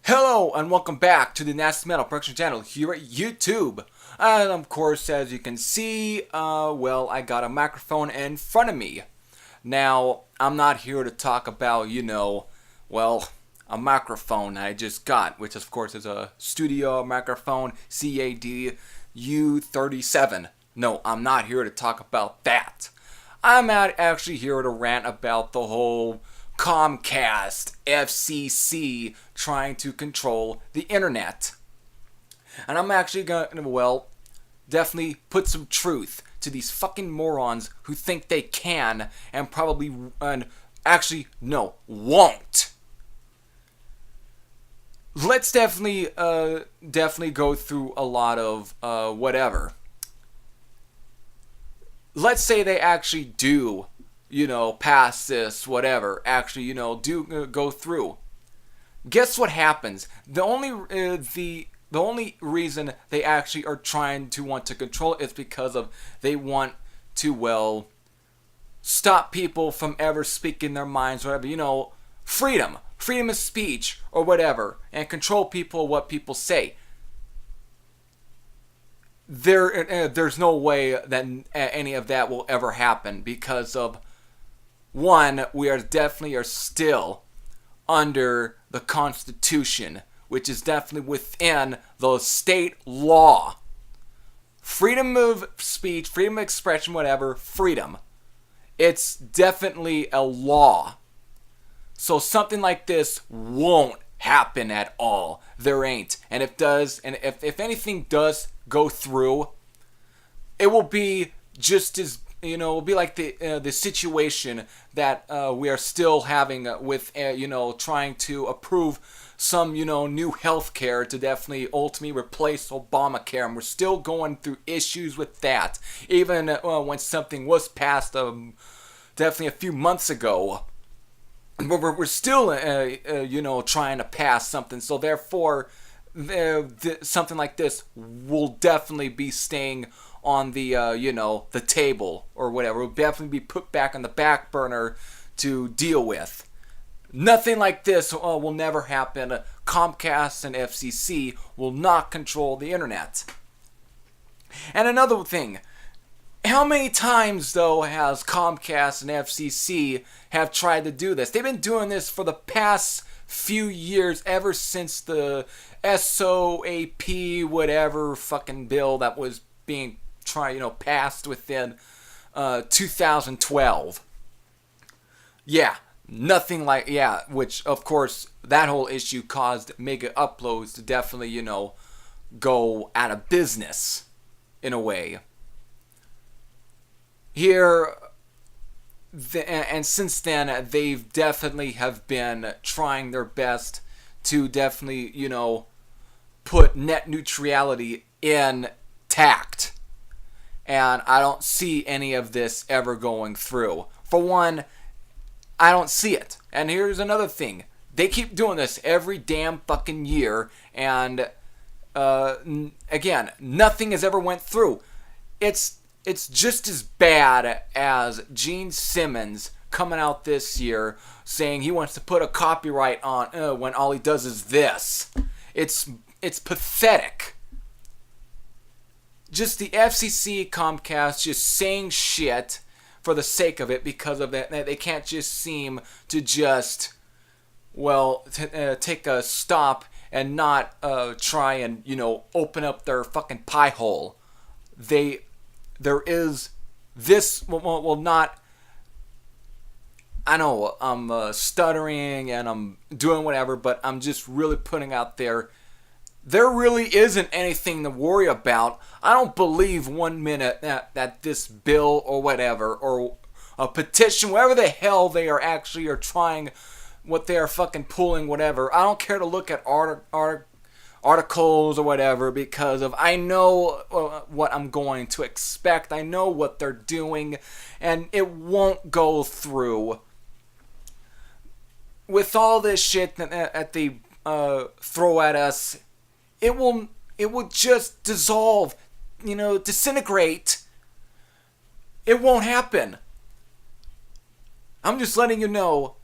Hello and welcome back to the Nasty Metal Production channel here at YouTube. And of course, as you can see, I got a microphone in front of me. Now, I'm not here to talk about, a microphone I just got, which of course is a studio microphone CAD U37. No, I'm not here to talk about that. I'm actually here to rant about the whole Comcast, FCC trying to control the internet. And I'm actually gonna, definitely put some truth to these fucking morons who think they can and won't. Let's definitely go through a lot of whatever. Let's say they actually do pass this, whatever, actually, do go through. Guess what happens? The only reason they actually are trying to want to control it is because of they want to, stop people from ever speaking their minds, whatever, freedom of speech or whatever, and control people, what people say. There's no way that any of that will ever happen because of one, we are still under the Constitution, which is definitely within the state law. Freedom of speech, freedom of expression, whatever, freedom. It's definitely a law. So something like this won't happen at all. There ain't. And if anything does go through, it will be just as it'll be like the situation that we are still having with trying to approve some new health care to definitely ultimately replace Obamacare, and we're still going through issues with that. Even when something was passed definitely a few months ago, we're still trying to pass something. So therefore, something like this will definitely be staying on the the table or whatever. Will definitely be put back on the back burner to deal with. Nothing like this will never happen. Comcast and FCC will not control the internet. And another thing, how many times though has Comcast and FCC have tried to do this? They've been doing this for the past few years, ever since the SOAP whatever fucking bill that was being passed within 2012. Which of course that whole issue caused Mega Uploads to definitely go out of business in a way. Here, and since then they've definitely have been trying their best to definitely put net neutrality intact. And I don't see any of this ever going through. For one, I don't see it. And here's another thing. They keep doing this every damn fucking year. And, again, nothing has ever went through. It's just as bad as Gene Simmons coming out this year saying he wants to put a copyright on when all he does is this. It's pathetic. Just the FCC, Comcast, just saying shit for the sake of it because of it. They can't just seem to just, take a stop and not try and, open up their fucking pie hole. There is this, not, I know I'm stuttering and I'm doing whatever, but I'm just really putting out there really isn't anything to worry about. I don't believe 1 minute that this bill or whatever, or a petition, whatever the hell they are actually are trying, what they are fucking pulling, whatever. I don't care to look at articles or whatever, because I know what I'm going to expect. I know what they're doing, and it won't go through. With all this shit that they throw at us, it will just dissolve, disintegrate. It won't happen. I'm just letting you know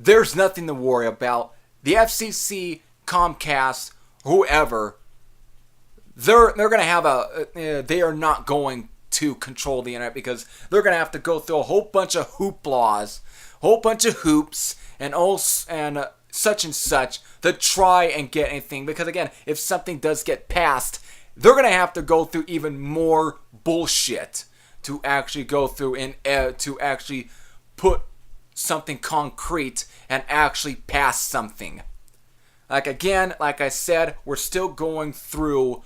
there's nothing to worry about. The FCC, Comcast, whoever, they're going to have they are not going to control the internet, because they're going to have to go through a whole bunch of hooplas, whole bunch of hoops, and such and such to try and get anything. Because again, if something does get passed, they're going to have to go through even more bullshit to actually go through and to actually put something concrete and actually pass something. Like I said, we're still going through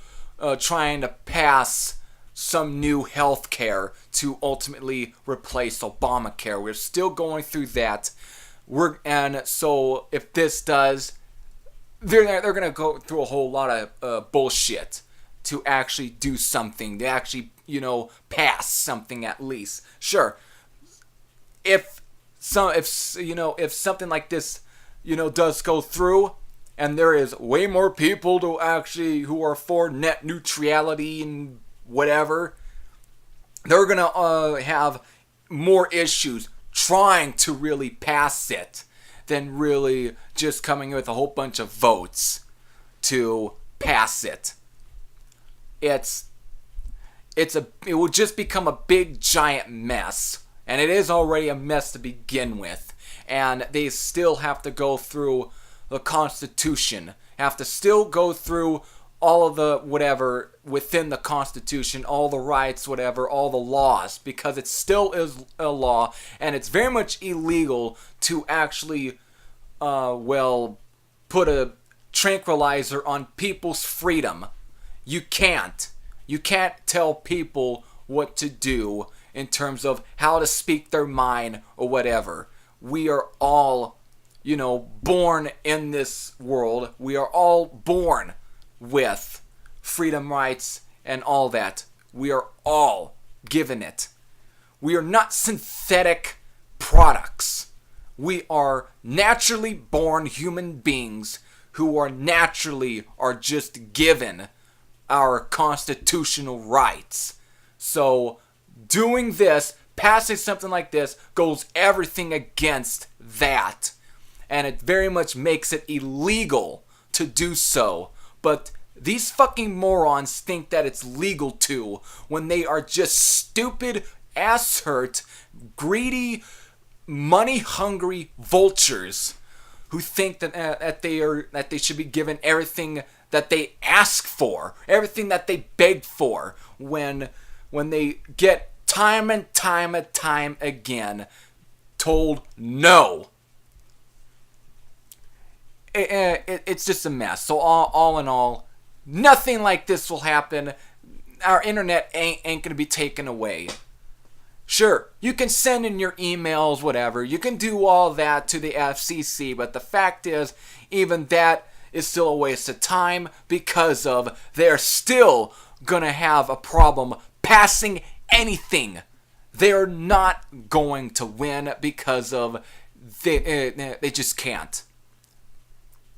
trying to pass some new health care to ultimately replace Obamacare. We're still going through that. And so if this does, they're going to go through a whole lot of bullshit to actually do something, to actually, pass something at least. Sure, if something like this, does go through, and there is way more people who are for net neutrality and whatever, they're gonna have more issues trying to really pass it than really just coming with a whole bunch of votes to pass it. It will just become a big giant mess, and it is already a mess to begin with. And they still have to go through the Constitution, have to still go through all of the whatever within the Constitution, all the rights, whatever, all the laws, because it still is a law, and it's very much illegal to actually, put a tranquilizer on people's freedom. You can't tell people what to do in terms of how to speak their mind or whatever. We are all, born in this world. We are all born with freedom, rights, and all that. We are all given it. We are not synthetic products. We are naturally born human beings who are just given our constitutional rights. So doing this, passing something like this, goes everything against that. And it very much makes it illegal to do so. But these fucking morons think that it's legal to, when they are just stupid, ass-hurt, greedy, money-hungry vultures who think that they should be given everything that they ask for, everything that they beg for, when they get time and time again told no. It's just a mess. So all in all, nothing like this will happen. Our internet ain't gonna be taken away. Sure, you can send in your emails, whatever. You can do all that to the FCC, but the fact is, even that is still a waste of time, because they're still gonna have a problem passing anything. They're not going to win because they just can't.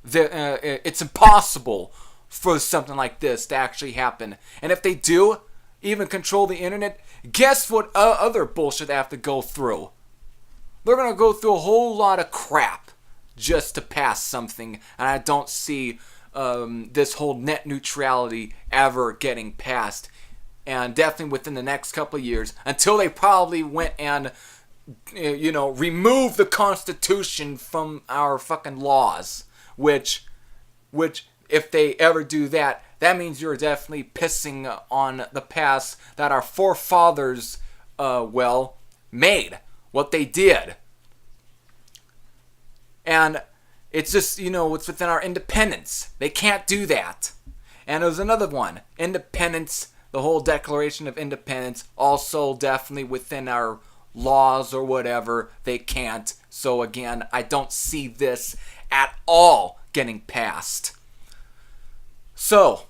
It's impossible for something like this to actually happen. And if they do even control the internet, guess what other bullshit they have to go through? They're going to go through a whole lot of crap just to pass something. And I don't see this whole net neutrality ever getting passed. And definitely within the next couple of years, until they probably went and remove the Constitution from our fucking laws. Which if they ever do that, that means you're definitely pissing on the past that our forefathers, made. What they did. And it's just, it's within our independence. They can't do that. And there's another one. Independence, the whole Declaration of Independence, also definitely within our laws or whatever. They can't. So again, I don't see this at all getting passed. So,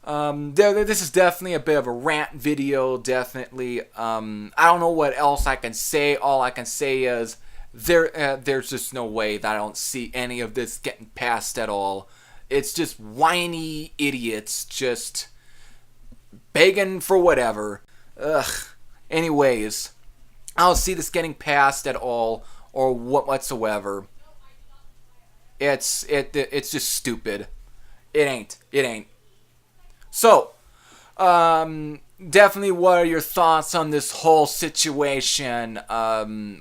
this is definitely a bit of a rant video, definitely. I don't know what else I can say. All I can say is there's just no way that I don't see any of this getting passed at all. It's just whiny idiots just begging for whatever. Ugh. Anyways, I don't see this getting passed at all or whatsoever. It's just stupid. It ain't. So, definitely, what are your thoughts on this whole situation?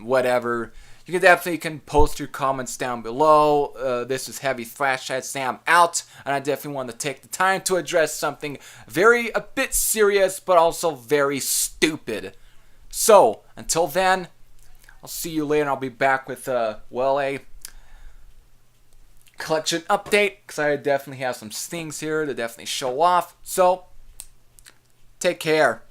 Whatever. You can post your comments down below. This is Heavy Thrash Head Sam out, and I definitely want to take the time to address something a bit serious, but also very stupid. So, until then, I'll see you later. I'll be back with a collection update, because I definitely have some things here to definitely show off. So, take care.